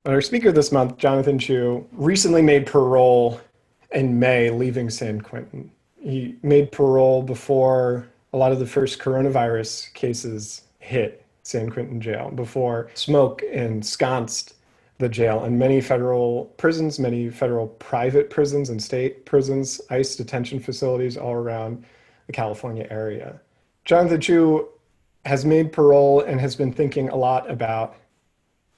Our speaker this month, Jonathan Chiu, recently made parole in May, leaving San Quentin. He made parole before a lot of the first coronavirus cases hit San Quentin jail, before smoke ensconced the jail, and many federal prisons, many federal private prisons and state prisons, ICE detention facilities all around the California area. Jonathan Chiu has made parole and has been thinking a lot about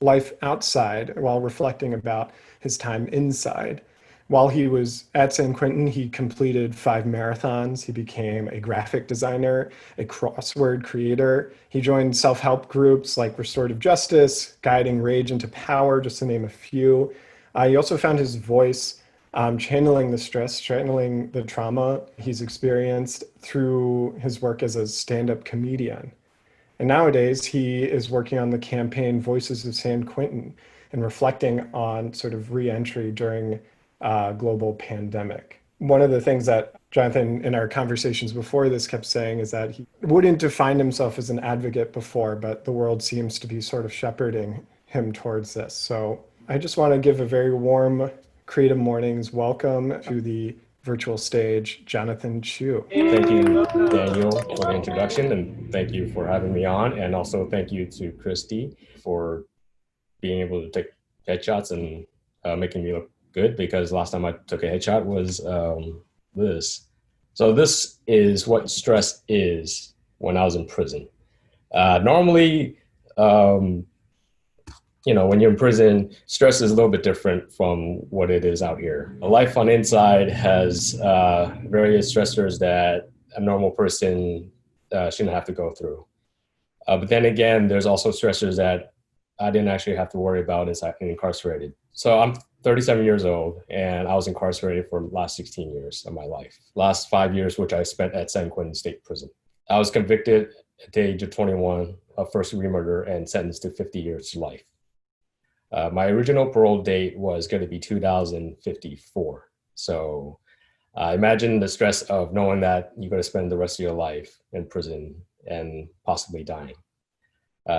life outside while reflecting about his time inside. While he was at San Quentin, he completed 5 marathons. He became a graphic designer, a crossword creator. He joined self-help groups like Restorative Justice, Guiding Rage into Power, just to name a few. He also found his voice channeling the stress, channeling the trauma he's experienced through his work as a stand-up comedian. And nowadays, he is working on the campaign Voices of San Quentin and reflecting on sort of re-entry during a global pandemic. One of the things that Jonathan, in our conversations before this, kept saying is that he wouldn't define himself as an advocate before, but the world seems to be sort of shepherding him towards this. So I just want to give a very warm Creative Mornings welcome to the virtual stage, Jonathan Chiu. Thank you, Daniel, for the introduction, and thank you for having me on. And also thank you to Christy for being able to take headshots and making me look good, because last time I took a headshot was this. So this is what stress is when I was in prison. Normally, when you're in prison, stress is a little bit different from what it is out here. A life on inside has various stressors that a normal person shouldn't have to go through. But then again, there's also stressors that I didn't actually have to worry about as I'm incarcerated. So I'm 37 years old, and I was incarcerated for the last 16 years of my life. Last 5 years, which I spent at San Quentin State Prison. I was convicted at the age of 21 of first-degree murder and sentenced to 50 years to life. My original parole date was going to be 2054. So imagine the stress of knowing that you're going to spend the rest of your life in prison and possibly dying.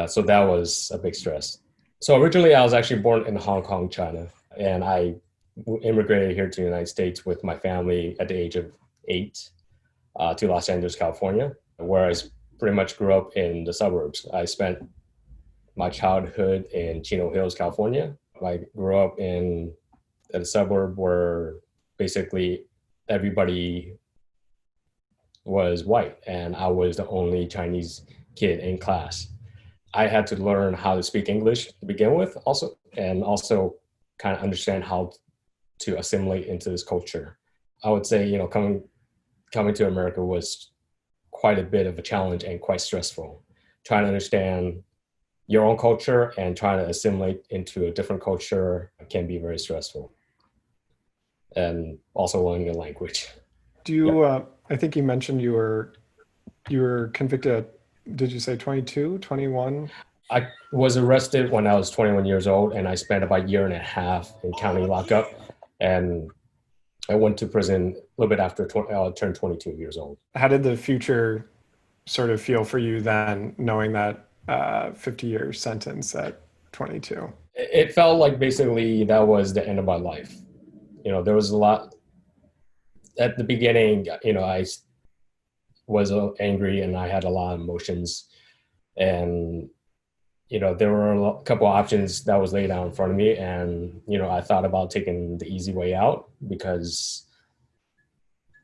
So that was a big stress. So originally I was actually born in Hong Kong, China, and I immigrated here to the United States with my family at the age of 8 to Los Angeles, California, where I pretty much grew up in the suburbs. I spent my childhood in Chino Hills, California. I grew up in a suburb where basically everybody was white, and I was the only Chinese kid in class. I had to learn how to speak English to begin with and also kind of understand how to assimilate into this culture. I would say, coming to America was quite a bit of a challenge and quite stressful. Trying to understand your own culture and trying to assimilate into a different culture can be very stressful. And also learning the language. Do you, I think you mentioned you were convicted at, did you say 22, 21? I was arrested when I was 21 years old, and I spent about a year and a half in county lockup. And I went to prison a little bit after I turned 22 years old. How did the future sort of feel for you then, knowing that 50-year sentence at 22? It felt like basically that was the end of my life. There was a lot at the beginning. I was angry and I had a lot of emotions, and there were a couple of options that was laid out in front of me, and I thought about taking the easy way out because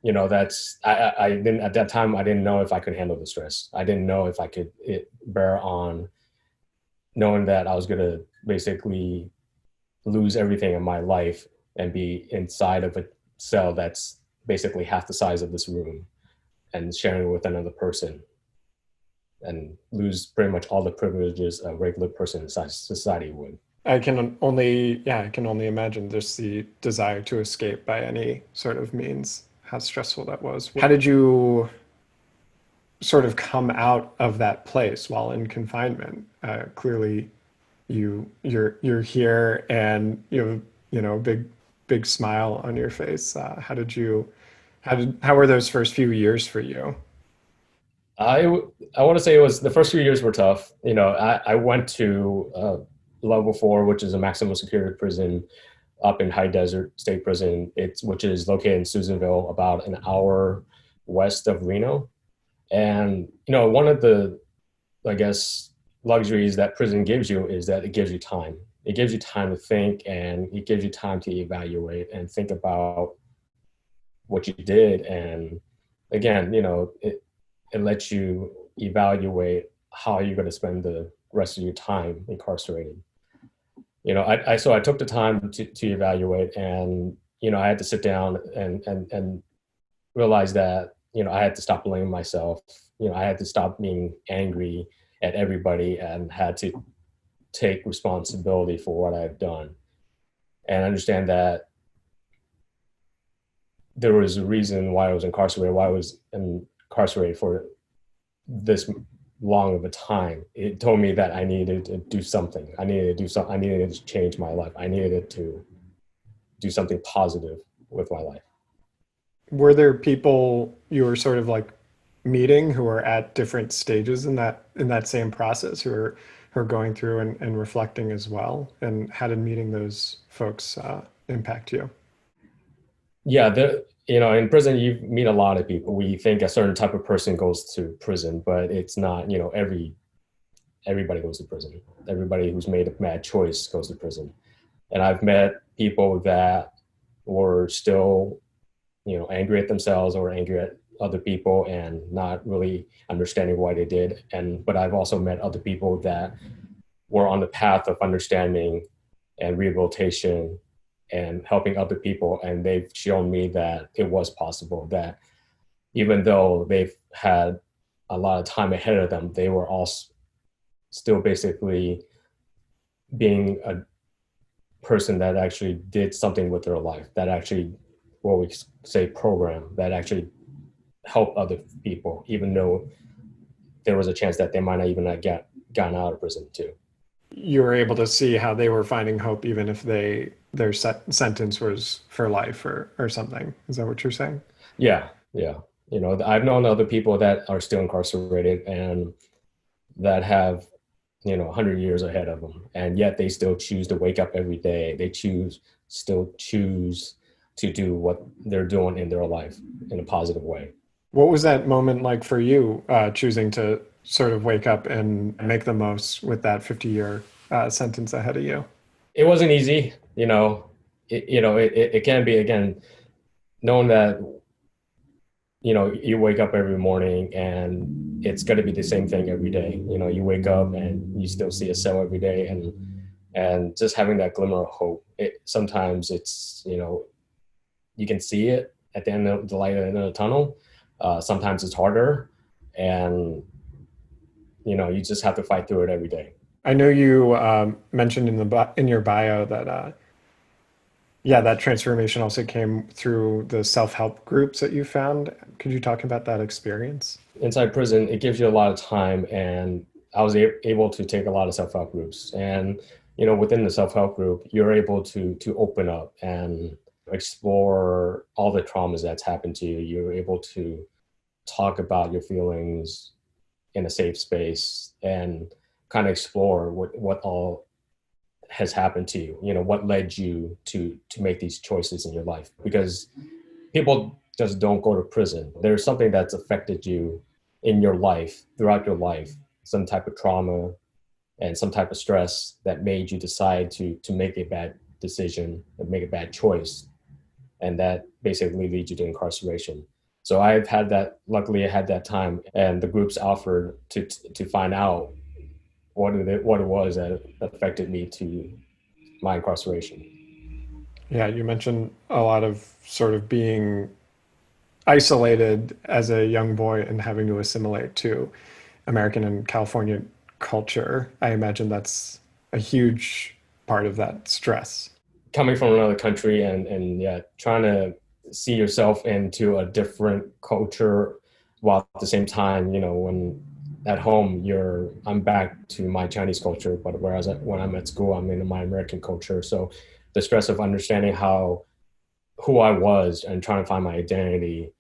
that's I didn't at that time. I didn't know if I could handle the stress. I didn't know if I could bear on knowing that I was going to basically lose everything in my life and be inside of a cell that's basically half the size of this room and sharing with another person, and lose pretty much all the privileges a regular person in society would. I can only imagine just the desire to escape by any sort of means, how stressful that was. How did you sort of come out of that place while in confinement? Clearly, you're here, and a big smile on your face. How were those first few years for you? I want to say it was the first few years were tough. I went to level 4, which is a maximum security prison up in High Desert State Prison, which is located in Susanville, about an hour west of Reno. And one of the, I guess, luxuries that prison gives you is that it gives you time. It gives you time to think, and it gives you time to evaluate and think about what you did. And again, it lets you evaluate how you're going to spend the rest of your time incarcerated. So I took the time to evaluate, and I had to sit down and realize that I had to stop blaming myself. I had to stop being angry at everybody and had to take responsibility for what I've done, and understand that there was a reason why I was incarcerated for this long of a time. It told me that I needed to do something. I needed to change my life. I needed to do something positive with my life. Were there people you were sort of like meeting who are at different stages in that same process, who are going through and reflecting as well? And how did meeting those folks impact you? Yeah, in prison you meet a lot of people. We think a certain type of person goes to prison, but it's not. Everybody goes to prison. Everybody who's made a bad choice goes to prison. And I've met people that were still, angry at themselves or angry at other people and not really understanding why they did. But I've also met other people that were on the path of understanding and rehabilitation and helping other people. And they've shown me that it was possible, that even though they've had a lot of time ahead of them, they were all still basically being a person that actually did something with their life, that actually, what we say, program, that actually helped other people, even though there was a chance that they might not even have gotten out of prison too. You were able to see how they were finding hope, even if their sentence was for life or something. Is that what you're saying? Yeah, yeah. I've known other people that are still incarcerated and that have 100 years ahead of them, and yet they still choose to wake up every day. They still choose to do what they're doing in their life in a positive way. What was that moment like for you, choosing to sort of wake up and make the most with that 50-year sentence ahead of you? It wasn't easy. It can be, again, knowing that you wake up every morning and it's going to be the same thing every day. You wake up and you still see a cell every day, and just having that glimmer of hope. Sometimes it's, you can see it at the end of the light at the end of the tunnel. Sometimes it's harder, and you just have to fight through it every day. I know you mentioned in your bio that yeah, that transformation also came through the self-help groups that you found. Could you talk about that experience? Inside prison, it gives you a lot of time, and I was able to take a lot of self-help groups. And within the self-help group, you're able to open up and explore all the traumas that's happened to you. You're able to talk about your feelings in a safe space and kind of explore what all has happened to you. What led you to make these choices in your life, because people just don't go to prison. There's something that's affected you in your life, throughout your life, some type of trauma and some type of stress that made you decide to make a bad decision, make a bad choice, and that basically leads you to incarceration. So I've had that. Luckily, I had that time, and the groups offered to find out what it was that affected me to my incarceration. Yeah, you mentioned a lot of sort of being isolated as a young boy and having to assimilate to American and California culture. I imagine that's a huge part of that stress. Coming from another country and yeah, trying to see yourself into a different culture while at the same time, when at home I'm back to my Chinese culture, but whereas when I'm at school, I'm in my American culture. So the stress of understanding who I was and trying to find my identity,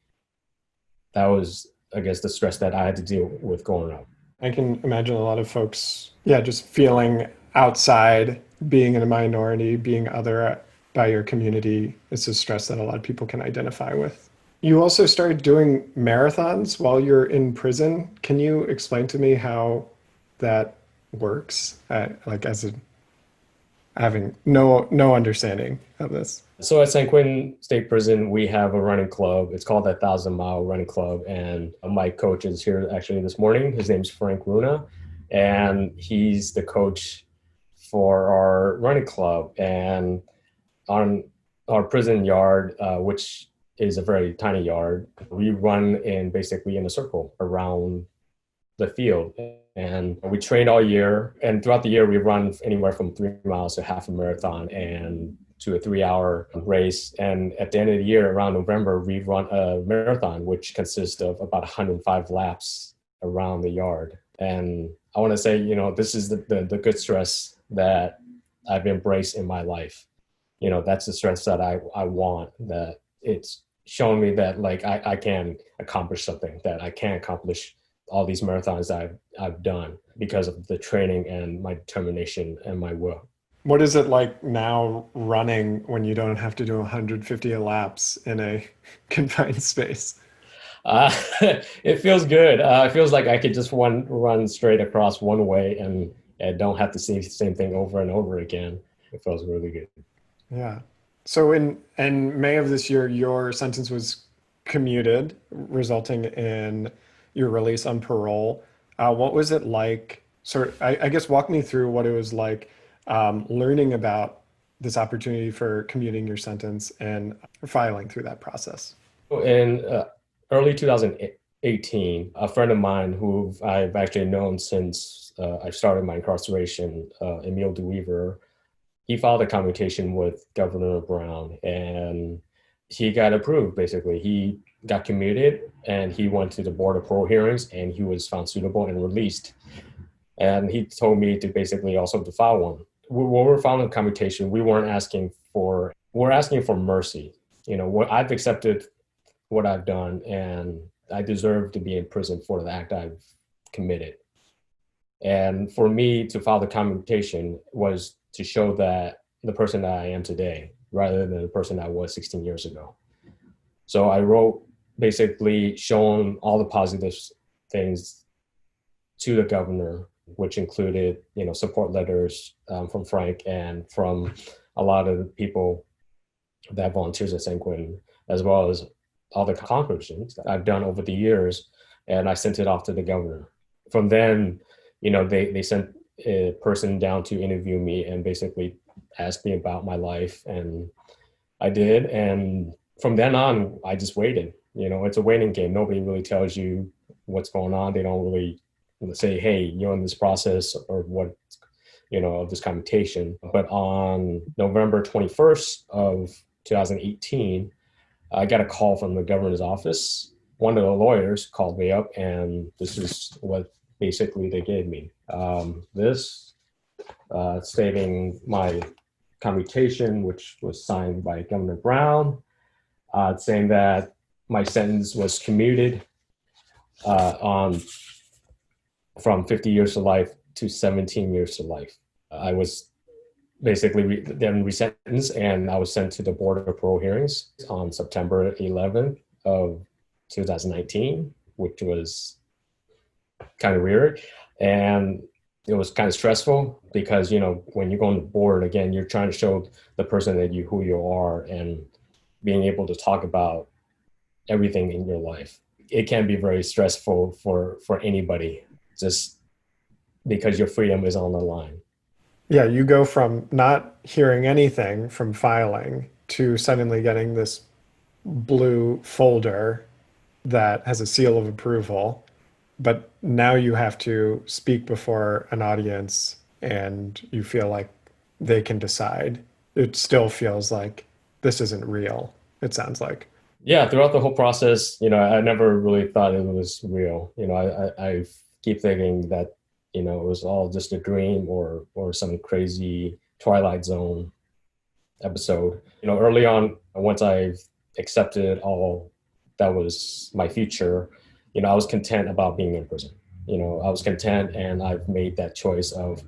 that was, I guess, the stress that I had to deal with growing up. I can imagine a lot of folks, yeah, just feeling outside being in a minority, being other by your community, is a stress that a lot of people can identify with. You also started doing marathons while you're in prison. Can you explain to me how that works? Like as a having no understanding of this. So at San Quentin State Prison, we have a running club. It's called the 1,000 Mile Running Club. And my coach is here actually this morning. His name's Frank Runa, and he's the coach for our running club. And on our prison yard, which is a very tiny yard, we run in basically in a circle around the field. And we trained all year. And throughout the year, we run anywhere from 3 miles to half a marathon and to a 3 hour race. And at the end of the year, around November, we run a marathon, which consists of about 105 laps around the yard. And I want to say, this is the good stress that I've embraced in my life. That's the stress that I want, that it's shown me that like I can accomplish something, that I can accomplish all these marathons that I've done because of the training and my determination and my will. What is it like now running when you don't have to do 150 laps in a confined space? Uh, it feels good. It feels like I could just run straight across one way and don't have to see the same thing over and over again. It feels really good. Yeah. So in May of this year, your sentence was commuted, resulting in your release on parole. What was it like? I guess walk me through what it was like learning about this opportunity for commuting your sentence and filing through that process. In early 2018, a friend of mine who I've actually known since I started my incarceration, Emil DeWeaver, he filed a commutation with Governor Brown and he got approved. Basically, he got commuted and he went to the board of parole hearings and he was found suitable and released. And he told me to basically also to file one. When we're filing a commutation, we're asking for mercy. What I've accepted, what I've done, and I deserve to be in prison for the act I've committed. And for me to file the commutation was to show that the person that I am today, rather than the person I was 16 years ago. So I wrote basically showing all the positive things to the governor, which included, support letters from Frank and from a lot of the people that volunteers at San Quentin, as well as all the accomplishments that I've done over the years. And I sent it off to the governor. From then, they sent a person down to interview me and basically asked me about my life. And I did. And from then on, I just waited. It's a waiting game. Nobody really tells you what's going on. They don't really say, hey, you're in this process or what, of this commutation. But on November 21st of 2018, I got a call from the governor's office. One of the lawyers called me up and this is what basically they gave me. This stating my commutation, which was signed by Governor Brown, saying that my sentence was commuted from 50 years to life to 17 years to life. I was basically then resentenced and I was sent to the Board of Parole hearings on September 11th of 2019, which was kind of weird. And it was kind of stressful because, when you go on the board, again, you're trying to show the person who you are and being able to talk about everything in your life. It can be very stressful for anybody, just because your freedom is on the line. Yeah, you go from not hearing anything from filing to suddenly getting this blue folder that has a seal of approval, but now you have to speak before an audience and you feel like they can decide. It still feels like this isn't real, it sounds like. Yeah, throughout the whole process, I never really thought it was real. I keep thinking that, it was all just a dream or some crazy Twilight Zone episode. Early on, once I've accepted all that was my future, I was content about being in prison. I was content and I've made that choice of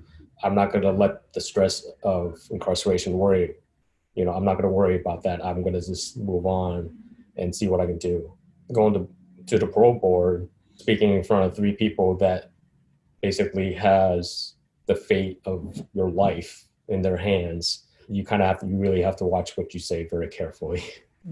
I'm not going to let the stress of incarceration worry. I'm not going to worry about that. I'm going to just move on and see what I can do. Going to the parole board, speaking in front of three people that basically has the fate of your life in their hands. You really have to watch what you say very carefully.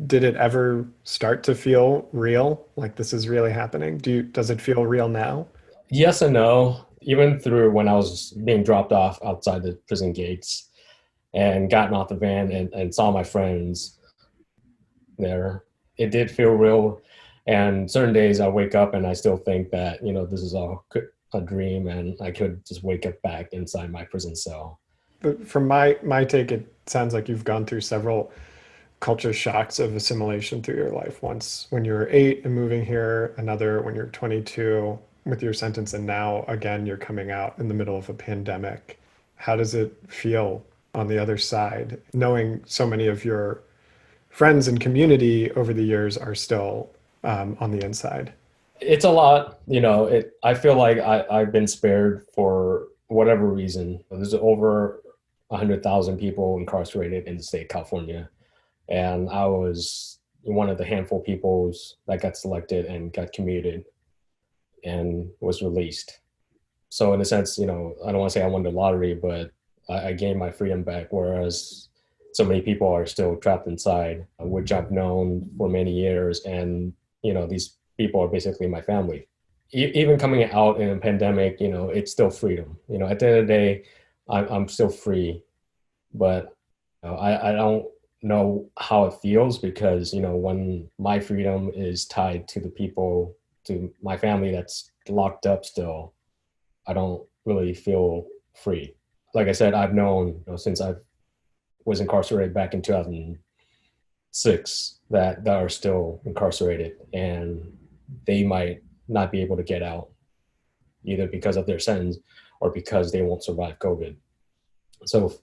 Did it ever start to feel real? Like this is really happening? Does it feel real now? Yes and no. Even through when I was being dropped off outside the prison gates and gotten off the van and saw my friends there, it did feel real. And certain days I wake up and I still think that, this is all a dream and I could just wake up back inside my prison cell. But from my take, it sounds like you've gone through several culture shocks of assimilation through your life. Once when you were 8 and moving here, another when you're 22 with your sentence, and now again you're coming out in the middle of a pandemic. How does it feel on the other side, knowing so many of your friends and community over the years are still on the inside? It's a lot, I feel like I've been spared for whatever reason. There's over 100,000 people incarcerated in the state of California. And I was one of the handful of people that got selected and got commuted and was released. So in a sense, I don't want to say I won the lottery, but I gained my freedom back, whereas so many people are still trapped inside, which I've known for many years. And, these people are basically my family. Even coming out in a pandemic, it's still freedom. At the end of the day, I'm still free, but I don't know how it feels because, when my freedom is tied to the people, to my family that's locked up still, I don't really feel free. Like I said, I've known, since I was incarcerated back in 2006 that are still incarcerated and they might not be able to get out either because of their sentence or because they won't survive COVID. So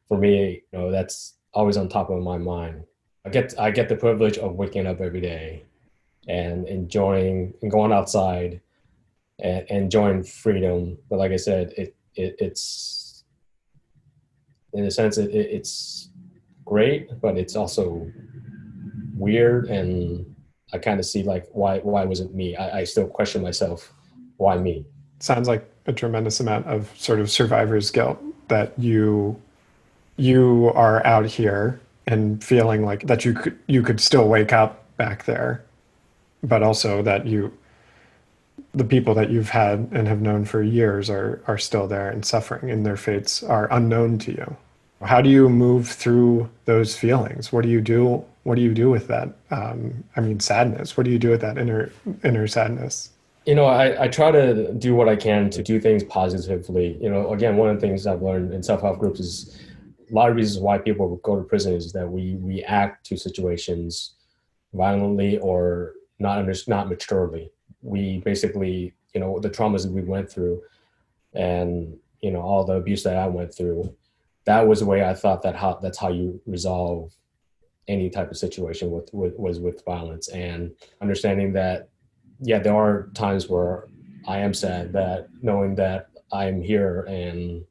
for me, that's always on top of my mind. I get the privilege of waking up every day and enjoying and going outside and enjoying freedom. But like I said, it's in a sense it's great, but it's also weird, and I kind of see like why was it me? I still question myself, why me? Sounds like a tremendous amount of sort of survivor's guilt that you are out here and feeling like that you could still wake up back there, but also that the people that you've had and have known for years are still there and suffering and their fates are unknown to you. How do you move through those feelings? What do you do? What do you do with that? I mean, sadness. What do you do with that inner sadness? I try to do what I can to do things positively. Again, one of the things I've learned in self-help groups is a lot of reasons why people go to prison is that we react to situations violently or not maturely. We basically, the traumas that we went through and, all the abuse that I went through, that was the way I thought that's how you resolve any type of situation with violence, and understanding that, yeah, there are times where I am sad that knowing that I'm here and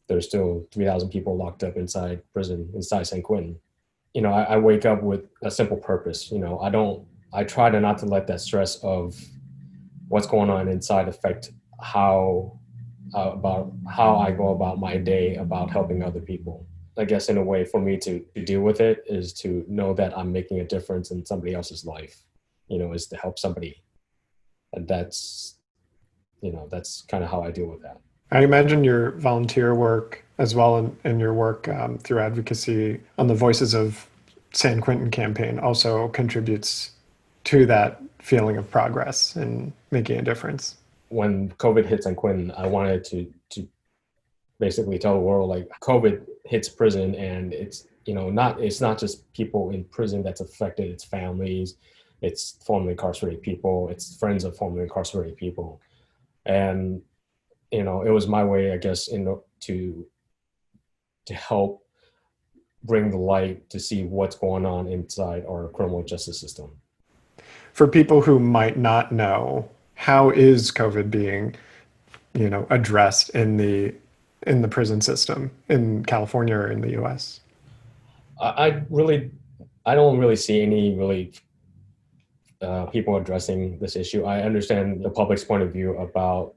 there's still 3,000 people locked up inside prison, inside San Quentin. I wake up with a simple purpose. I try to not to let that stress of what's going on inside affect about how I go about my day about helping other people. I guess in a way for me to deal with it is to know that I'm making a difference in somebody else's life, is to help somebody. And that's kind of how I deal with that. I imagine your volunteer work as well and your work through advocacy on the Voices of San Quentin campaign also contributes to that feeling of progress and making a difference. When COVID hit San Quentin, I wanted to basically tell the world like COVID hits prison, and it's not just people in prison that's affected, it's families, it's formerly incarcerated people, it's friends of formerly incarcerated people. And it was my way, I guess, to help bring the light to see what's going on inside our criminal justice system. For people who might not know, how is COVID being, addressed in the prison system in California or in the US? I really, I don't really see any really people addressing this issue. I understand the public's point of view about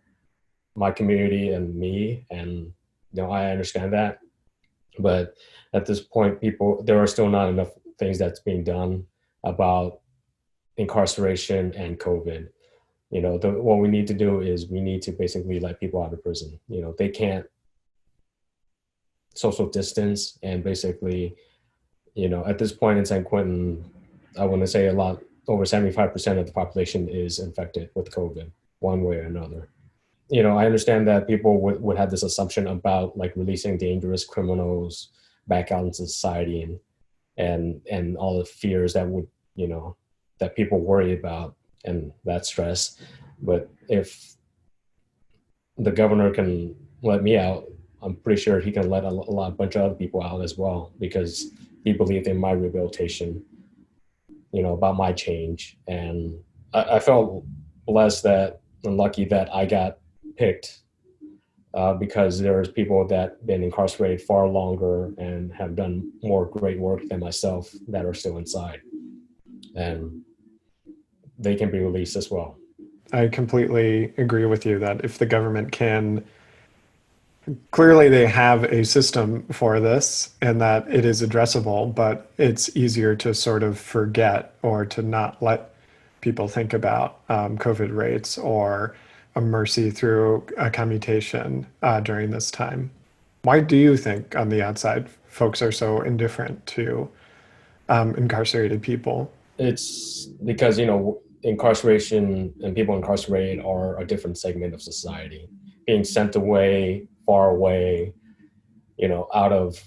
my community and me, and I understand that. But at this point, there are still not enough things that's being done about incarceration and COVID. What we need to do is we need to basically let people out of prison. They can't social distance, and basically, at this point in San Quentin, I want to say a lot over 75% of the population is infected with COVID one way or another. I understand that people would have this assumption about like releasing dangerous criminals back out into society, and all the fears that that people worry about, and that stress. But if the governor can let me out, I'm pretty sure he can let a bunch of other people out as well, because he believed in my rehabilitation, about my change. And I felt blessed and lucky that I got picked, because there's people that been incarcerated far longer and have done more great work than myself that are still inside, and they can be released as well. I completely agree with you that if the government can, clearly they have a system for this and that it is addressable, but it's easier to sort of forget or to not let people think about COVID rates or a mercy through a commutation during this time. Why do you think on the outside folks are so indifferent to incarcerated people? It's because incarceration and people incarcerated are a different segment of society, being sent away, far away, out of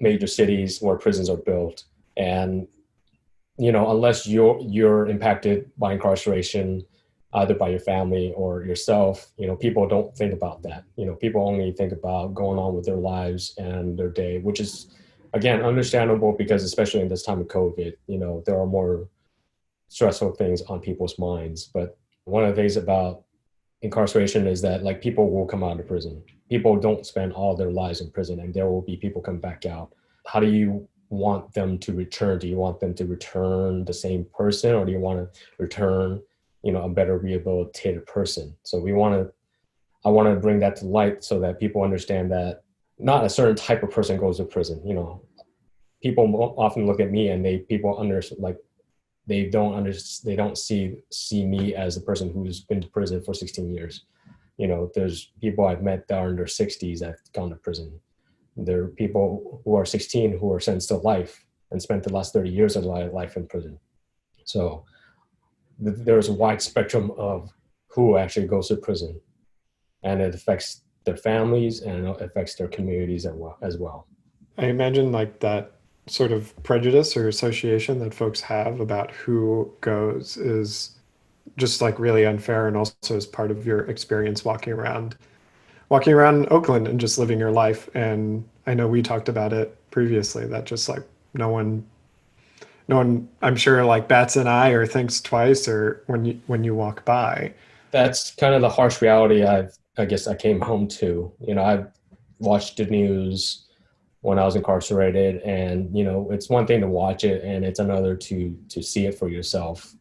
major cities where prisons are built. And unless you're impacted by incarceration, either by your family or yourself, people don't think about that. People only think about going on with their lives and their day, which is, again, understandable, because especially in this time of COVID, there are more stressful things on people's minds. But one of the things about incarceration is that, like, people will come out of prison. People don't spend all their lives in prison, and there will be people come back out. How do you want them to return? Do you want them to return the same person, or do you want to return, a better rehabilitated person? So I want to bring that to light so that people understand that not a certain type of person goes to prison. People often look at me and they don't see me as the person who's been to prison for 16 years. There's people I've met that are in their 60s that have gone to prison. There are people who are 16 who are sentenced to life and spent the last 30 years of their life in prison. So there's a wide spectrum of who actually goes to prison, and it affects their families and it affects their communities as well. I imagine like that sort of prejudice or association that folks have about who goes is just like really unfair, and also as part of your experience walking around Oakland and just living your life. And I know we talked about it previously that just like no one I'm sure like bats an eye or thinks twice or when you walk by. That's kind of the harsh reality I guess I came home to. I've watched the news when I was incarcerated, and it's one thing to watch it, and it's another to see it for yourself.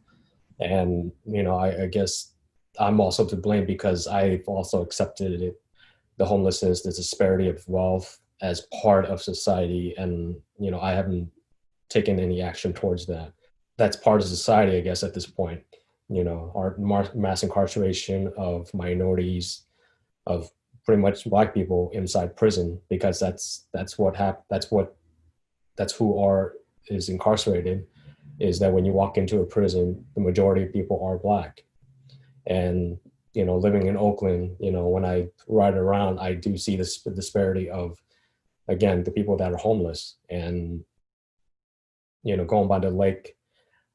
And I guess I'm also to blame, because I've also accepted it, the homelessness, the disparity of wealth, as part of society, and I haven't taken any action towards that. That's part of society, I guess, at this point. Our mass incarceration of minorities, of pretty much Black people inside prison, because that's who is incarcerated, is that when you walk into a prison, the majority of people are Black. And living in Oakland, when I ride around, I do see this disparity of, again, the people that are homeless, and going by the lake,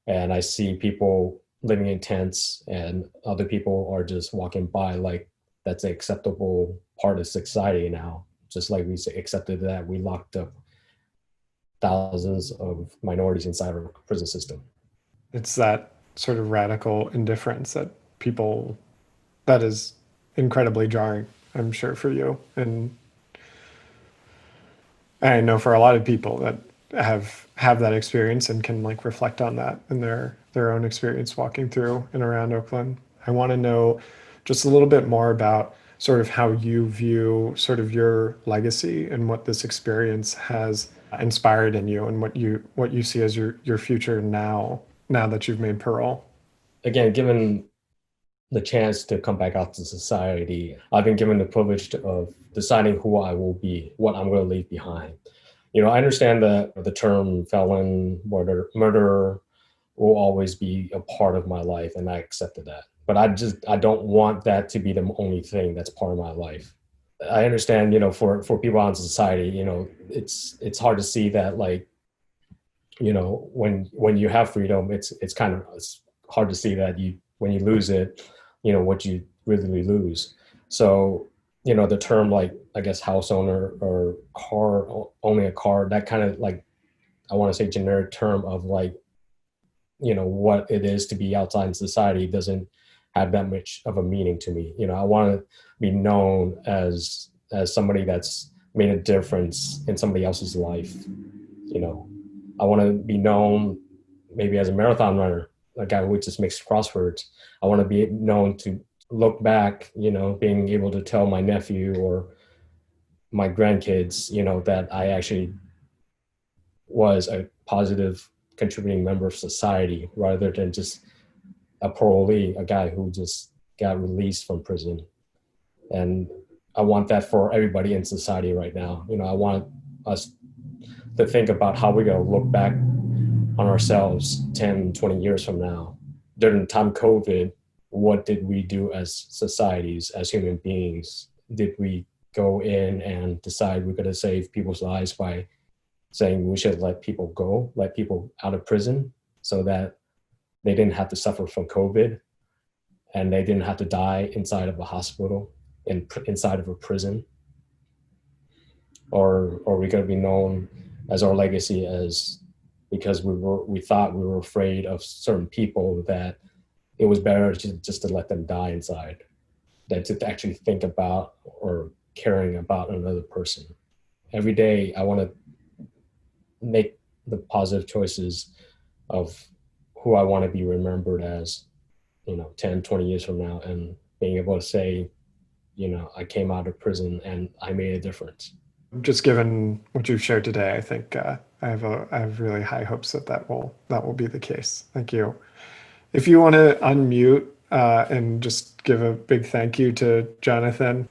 and I see people living in tents, and other people are just walking by like that's an acceptable part of society now. Just like we accepted that we locked up thousands of minorities inside our prison system. It's that sort of radical indifference that is incredibly jarring, I'm sure, for you. And I know for a lot of people that have that experience and can like reflect on that in their own experience walking through and around Oakland. I want to know just a little bit more about sort of how you view sort of your legacy and what this experience has inspired in you and what you see as your future now that you've made parole. Again, given the chance to come back out to society, I've been given the privilege of deciding who I will be, what I'm going to leave behind. I understand that the term felon, murderer will always be a part of my life, and I accepted that. But I don't want that to be the only thing that's part of my life. I understand, for people out in society, it's hard to see that, like, when you have freedom, it's hard to see that when you lose it, what you really lose. So, the term, like, I guess, house owner or owning a car, that kind of, like, I want to say generic term of, like, what it is to be outside in society doesn't have that much of a meaning to me. I want to be known as somebody that's made a difference in somebody else's life. I want to be known maybe as a marathon runner, a guy who just makes crosswords. I want to be known to look back, being able to tell my nephew or my grandkids, that I actually was a positive contributing member of society rather than just a parolee, a guy who just got released from prison. And I want that for everybody in society right now. I want us to think about how we're going to look back on ourselves 10, 20 years from now. During the time of COVID, what did we do as societies, as human beings? Did we go in and decide we're going to save people's lives by saying we should let people go, let people out of prison so that they didn't have to suffer from COVID and they didn't have to die inside of a hospital, inside of a prison? Or are we going to be known as our legacy as because we thought we were afraid of certain people that it was better just to let them die inside than to actually think about or caring about another person? Every day I want to make the positive choices of who I want to be remembered as, 10, 20 years from now, and being able to say, I came out of prison and I made a difference. Just given what you've shared today, I think I have really high hopes that will be the case. Thank you. If you want to unmute and just give a big thank you to Jonathan.